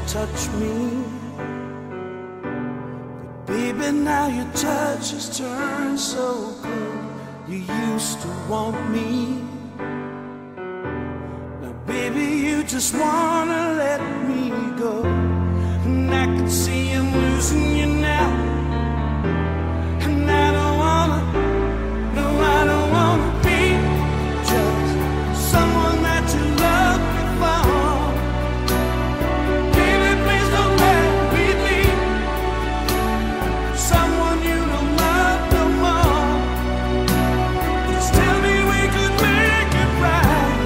touch me. But baby, now your touch has turned so cold. You used to want me. Now baby, you just wanna let me go. And I can see I'm losing you now. And I don't wanna, no, I don't wanna be just someone that you love before. Baby, please don't let me be someone you don't love no more. Just tell me we could make it right,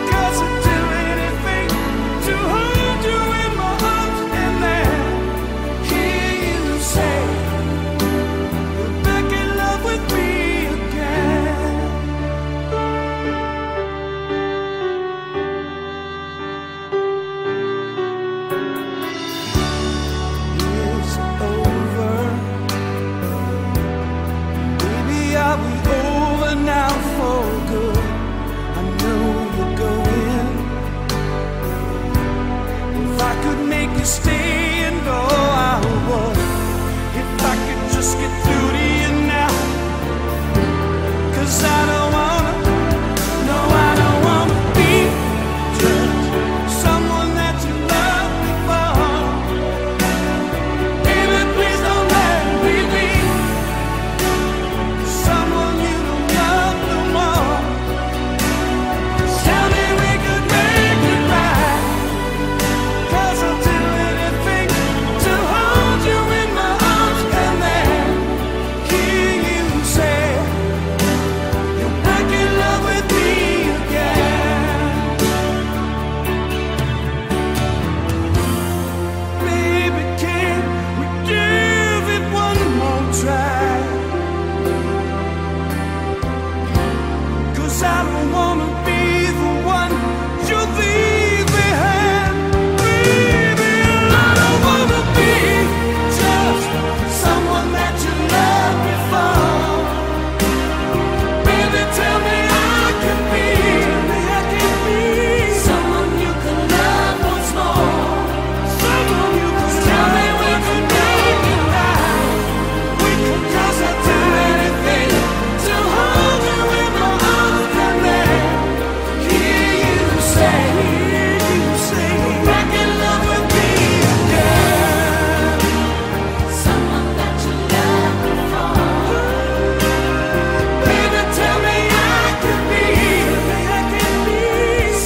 'cause I'd do anything to hold you in my arms and then hear you say you're back in love with me again. It's over. Baby, are we over now for good? I know you're going. If I could make you stay and go, I would. If I could just get through to you now, 'cause I don't wanna, no, I don't wanna be just someone that you loved before. Baby, please don't let me be someone you don't love no more. Tell me we could make it right, 'cause I'll do anything to hold you in my arms and then hear you say you're back in love with me again. Baby, can we give it one more try? 'Cause I don't wanna be the one you leave behind. Baby, I don't wanna be just someone that you loved before. Baby, tell me I can be someone you can love once more. Someone you can tell me we could make it right. We could, 'cause I'd do anything to hold you in my arms and then hear you say you're back in love with me again. Someone that you loved before. Baby, tell me I can be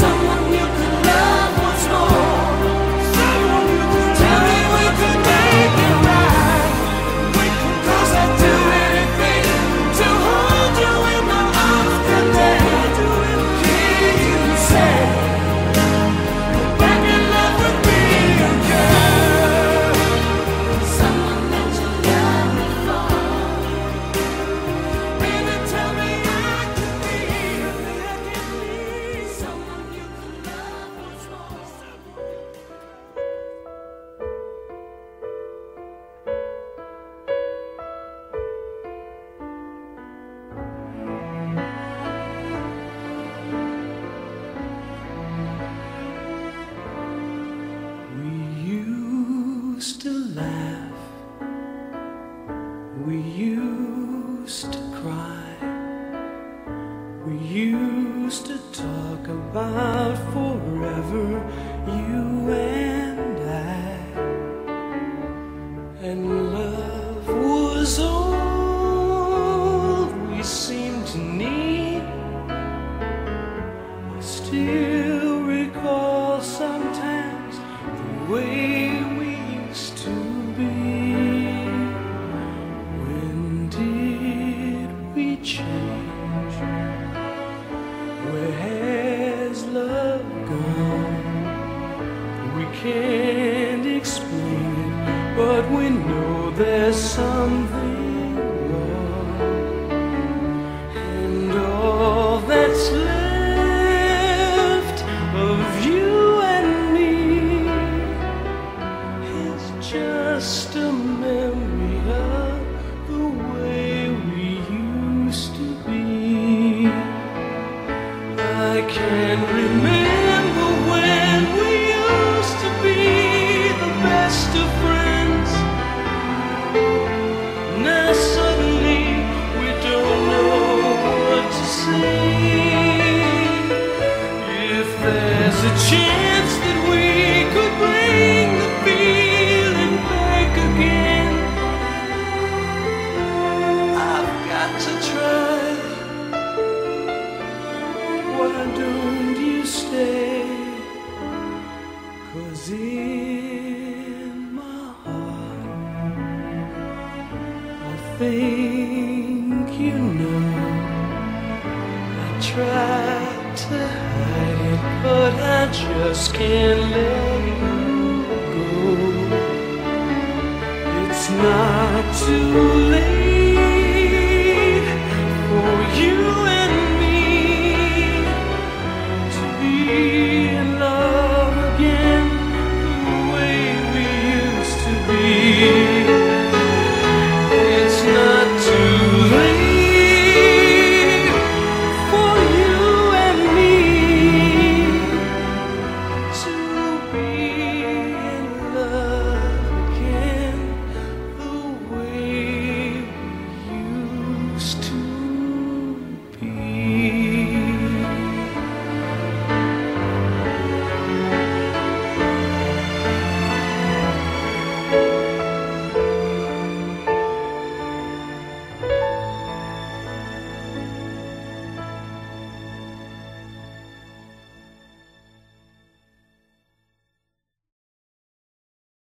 someone you can love once more. Someone you can tell me we could make it right. We could, 'cause I'd do anything to hold you in my arms and then hear you say you're back in love with me again. Someone that you loved before. Baby, tell me I can be someone you can love once more. We used to laugh, we used to cry, we used to talk about forever, you and I. And love was all we seemed to need. I still recall sometimes the way we used to be. When did we change? Where has love gone? We can't explain it, but we know there's something wrong. And all that's left of you and me is just a memory of the way we used to be. I can't remember when we used to be in my heart. I think you know I tried to hide it, but I just can't let you go. It's not too late